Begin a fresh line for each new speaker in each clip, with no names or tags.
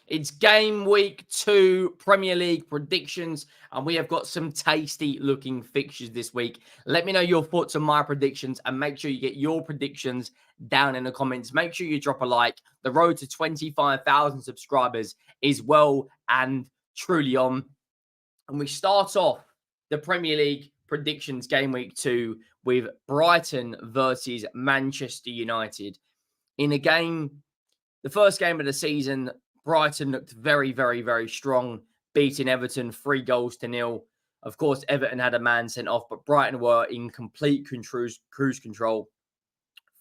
It's game week 2 Premier League predictions, and we have got some tasty looking fixtures this week. Let me know your thoughts on my predictions, and make sure you get your predictions down in the comments. Make sure you drop a like. The road to 25,000 subscribers is well and truly on. And we start off the Premier League predictions game week 2 with Brighton versus Manchester United. In a game, the first game of the season, Brighton looked very, very, very strong, beating Everton 3-0. Of course, Everton had a man sent off, but Brighton were in complete cruise control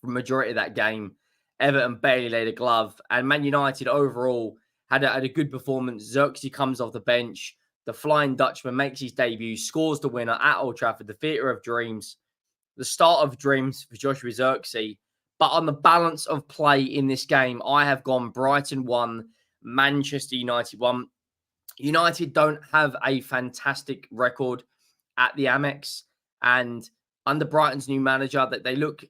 for the majority of that game. Everton barely laid a glove, and Man United overall had a good performance. Xerxes comes off the bench. The Flying Dutchman makes his debut, scores the winner at Old Trafford, the theatre of dreams. The start of dreams for Joshua Xerxes. But on the balance of play in this game, I have gone Brighton 1, Manchester United 1. United don't have a fantastic record at the Amex. And under Brighton's new manager, that they look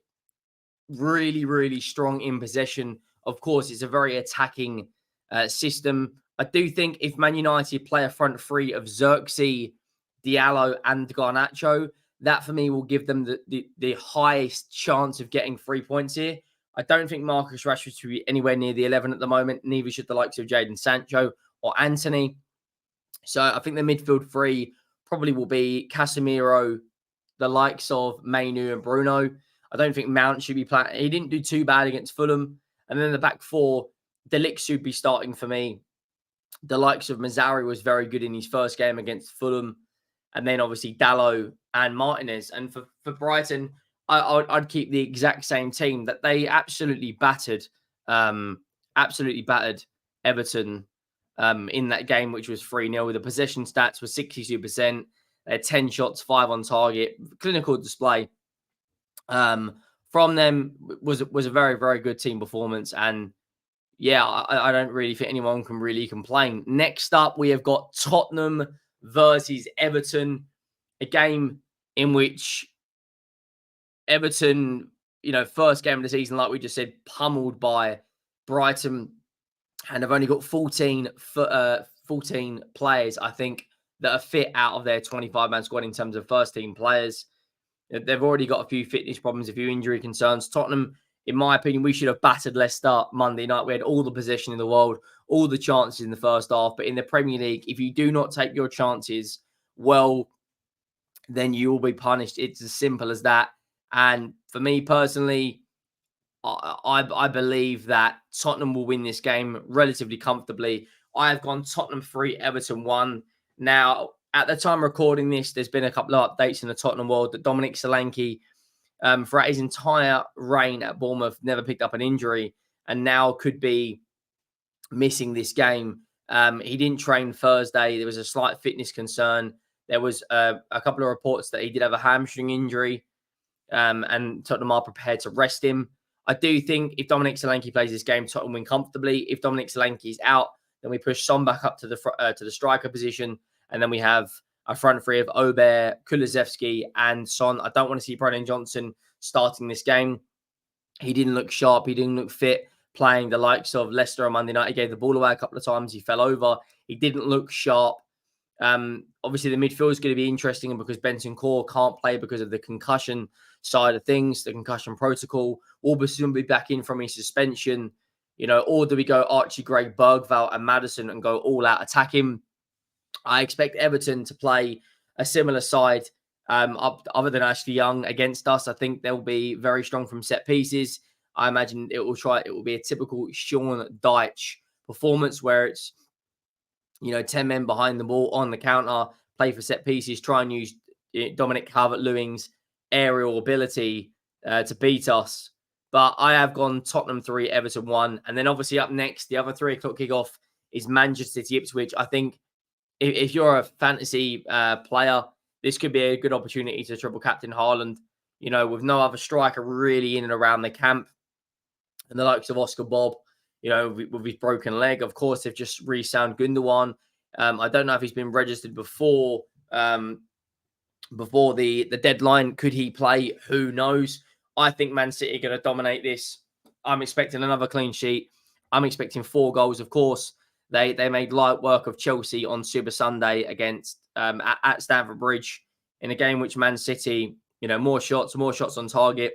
really, really strong in possession. Of course, it's a very attacking system. I do think if Man United play a front three of Xerxes, Diallo, and Garnacho, that for me will give them the highest chance of getting 3 points here. I don't think Marcus Rashford should be anywhere near the 11 at the moment. Neither should the likes of Jadon Sancho or Anthony. So I think the midfield three probably will be Casemiro, the likes of Mainu and Bruno. I don't think Mount should be playing. He didn't do too bad against Fulham. And then the back four, De Ligt should be starting for me. The likes of Mazzari was very good in his first game against Fulham. And then obviously Dalot and Martinez. And for Brighton, I'd keep the exact same team that they absolutely battered Everton in that game, which was 3-0. The possession stats were 62%. They had 10 shots, 5 on target. Clinical display from them was a very, very good team performance. And yeah, I don't really think anyone can really complain. Next up, we have got Tottenham versus Everton, a game in which Everton, first game of the season, like we just said, pummeled by Brighton, and have only got 14 players, I think, that are fit out of their 25-man squad in terms of first-team players. They've already got a few fitness problems, a few injury concerns. Tottenham, in my opinion, we should have battered Leicester Monday night. We had all the possession in the world, all the chances in the first half. But in the Premier League, if you do not take your chances, well, then you will be punished. It's as simple as that. And for me personally, I believe that Tottenham will win this game relatively comfortably. I have gone Tottenham 3, Everton 1. Now, at the time of recording this, there's been a couple of updates in the Tottenham world that Dominic Solanke, throughout his entire reign at Bournemouth, never picked up an injury and now could be missing this game. He didn't train Thursday. There was a slight fitness concern. There was a couple of reports that he did have a hamstring injury, and Tottenham are prepared to rest him. I do think if Dominic Solanke plays this game, Tottenham win comfortably. If Dominic Solanke is out, then we push Son back up to the striker position, and then we have a front three of Aubert, Kulusevski, and Son. I don't want to see Brennan Johnson starting this game. He didn't look sharp. He didn't look fit playing the likes of Leicester on Monday night. He gave the ball away a couple of times. He fell over. He didn't look sharp. Obviously, the midfield is going to be interesting because Benson Core can't play because of the concussion side of things, the concussion protocol. Orbison will be back in from his suspension, or do we go Archie Gray, Bergvall, and Maddison and go all out attacking? I expect Everton to play a similar side other than Ashley Young against us. I think they'll be very strong from set pieces. I imagine it will be a typical Sean Dyche performance where it's 10 men behind the ball on the counter, play for set pieces, try and use Dominic Calvert-Lewin's aerial ability to beat us. But I have gone Tottenham 3, Everton 1. And then obviously up next, the other 3 o'clock kickoff is Manchester City Ipswich. I think if you're a fantasy player, this could be a good opportunity to triple captain Haaland, with no other striker really in and around the camp. And the likes of Oscar Bob, with his broken leg. Of course, they've just re-signed Gundogan. I don't know if he's been registered before the deadline. Could he play? Who knows? I think Man City are going to dominate this. I'm expecting another clean sheet. I'm expecting 4 goals. Of course, They made light work of Chelsea on Super Sunday against at Stamford Bridge in a game which Man City, more shots on target,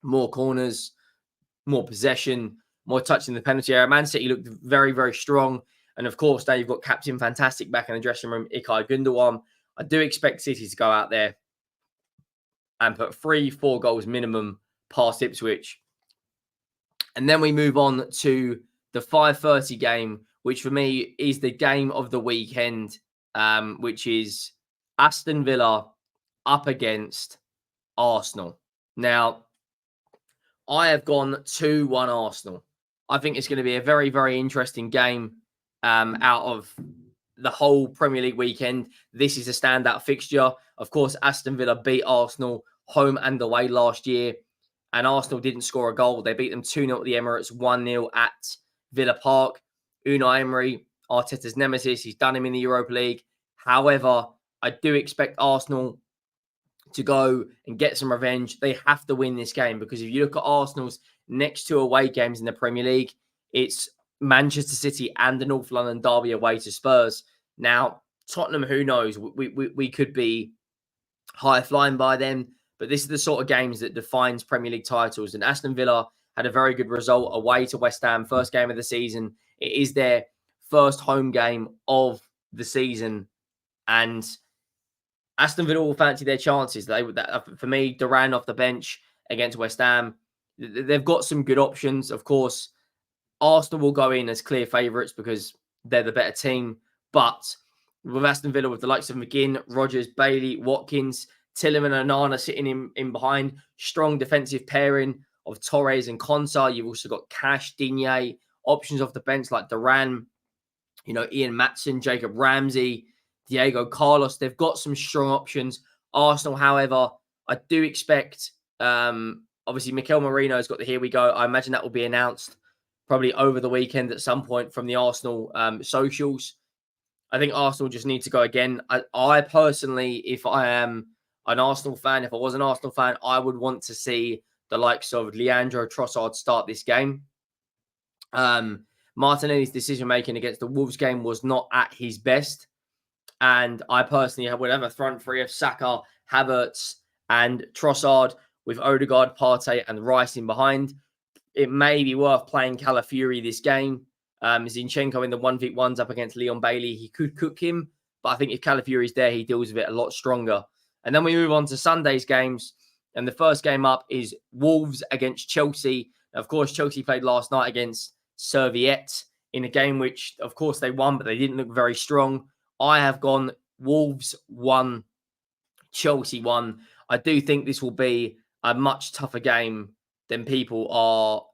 more corners, more possession, more touch in the penalty area. Man City looked very, very strong. And of course, now you've got Captain Fantastic back in the dressing room, Ilkay Gundogan. I do expect City to go out there and put 3-4 goals minimum past Ipswich. And then we move on to the 5:30 game, which for me is the game of the weekend, which is Aston Villa up against Arsenal. Now, I have gone 2-1 Arsenal. I think it's going to be a very, very interesting game out of the whole Premier League weekend. This is a standout fixture. Of course, Aston Villa beat Arsenal home and away last year, and Arsenal didn't score a goal. They beat them 2-0 at the Emirates, 1-0 at Villa Park. Unai Emery, Arteta's nemesis, he's done him in the Europa League. However, I do expect Arsenal to go and get some revenge. They have to win this game because if you look at Arsenal's next 2 away games in the Premier League, it's Manchester City and the North London derby away to Spurs. Now, Tottenham, who knows? We could be high flying by them, but this is the sort of games that defines Premier League titles. And Aston Villa had a very good result away to West Ham, first game of the season. It is their first home game of the season, and Aston Villa will fancy their chances. For me, Duran off the bench against West Ham, they've got some good options. Of course, Arsenal will go in as clear favourites because they're the better team. But with Aston Villa, with the likes of McGinn, Rodgers, Bailey, Watkins, Tielemans and Onana sitting in behind, strong defensive pairing of Torres and Konsa. You've also got Cash, Digne, options off the bench like Duran, Ian Matson, Jacob Ramsey, Diego Carlos. They've got some strong options. Arsenal, however, I do expect, obviously, Mikel Merino's got the here we go. I imagine that will be announced probably over the weekend at some point from the Arsenal socials. I think Arsenal just need to go again. I personally, if I am an Arsenal fan, if I was an Arsenal fan, I would want to see the likes of Leandro Trossard start this game. Martinelli's decision-making against the Wolves game was not at his best. And I personally would have a front three of Saka, Havertz, and Trossard with Odegaard, Partey, and Rice in behind. It may be worth playing Calafiori this game. Zinchenko in the 1v1s up against Leon Bailey. He could cook him, but I think if Calafiori's there, he deals with it a lot stronger. And then we move on to Sunday's games. And the first game up is Wolves against Chelsea. Now, of course, Chelsea played last night against Serviette in a game which, of course, they won, but they didn't look very strong. I have gone Wolves 1, Chelsea 1. I do think this will be a much tougher game than people are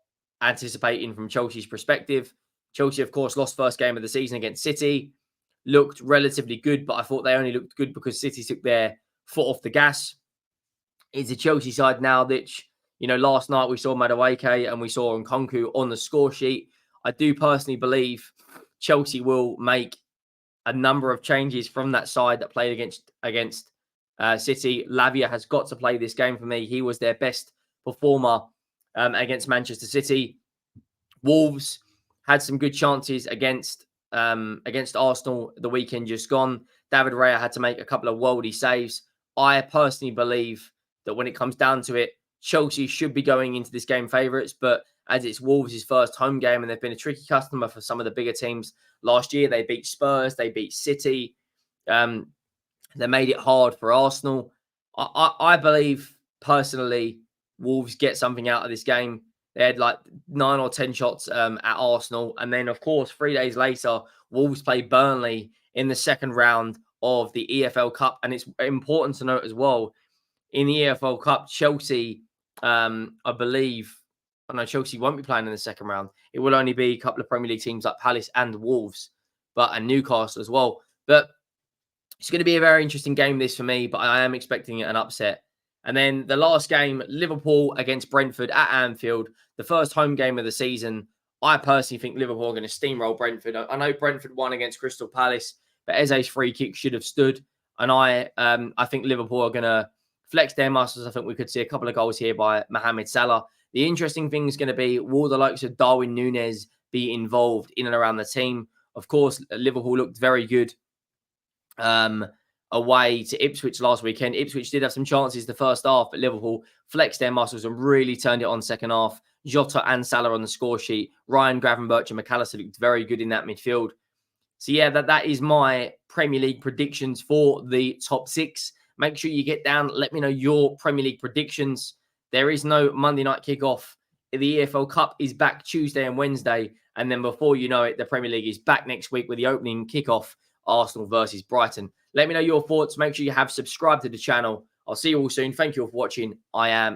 anticipating from Chelsea's perspective. Chelsea, of course, lost first game of the season against City. Looked relatively good, but I thought they only looked good because City took their foot off the gas. It's a Chelsea side now that, last night we saw Madueke and we saw Nkunku on the score sheet. I do personally believe Chelsea will make a number of changes from that side that played against City. Lavia has got to play this game for me. He was their best performer against Manchester City. Wolves had some good chances against Arsenal the weekend just gone. David Raya had to make a couple of worldy saves. I personally believe that when it comes down to it, Chelsea should be going into this game favourites, but as it's Wolves' first home game and they've been a tricky customer for some of the bigger teams last year, they beat Spurs, they beat City, they made it hard for Arsenal. I believe, personally, Wolves get something out of this game. They had like 9 or 10 shots at Arsenal. And then, of course, 3 days later, Wolves play Burnley in the second round of the EFL Cup. And it's important to note as well, in the EFL Cup, Chelsea, I believe, Chelsea won't be playing in the second round. It will only be a couple of Premier League teams like Palace and Wolves, and Newcastle as well. But it's going to be a very interesting game, this, for me, but I am expecting an upset. And then the last game, Liverpool against Brentford at Anfield, the first home game of the season. I personally think Liverpool are going to steamroll Brentford. I know Brentford won against Crystal Palace, but Eze's free kick should have stood. And I think Liverpool are going to flex their muscles. I think we could see a couple of goals here by Mohamed Salah. The interesting thing is going to be, will the likes of Darwin Núñez be involved in and around the team? Of course, Liverpool looked very good away to Ipswich last weekend. Ipswich did have some chances the first half, but Liverpool flexed their muscles and really turned it on second half. Jota and Salah on the score sheet. Ryan, Gravenberch and McAllister looked very good in that midfield. So yeah, that is my Premier League predictions for the top 6. Make sure you get down. Let me know your Premier League predictions. There is no Monday night kickoff. The EFL Cup is back Tuesday and Wednesday. And then before you know it, the Premier League is back next week with the opening kickoff, Arsenal versus Brighton. Let me know your thoughts. Make sure you have subscribed to the channel. I'll see you all soon. Thank you all for watching. I am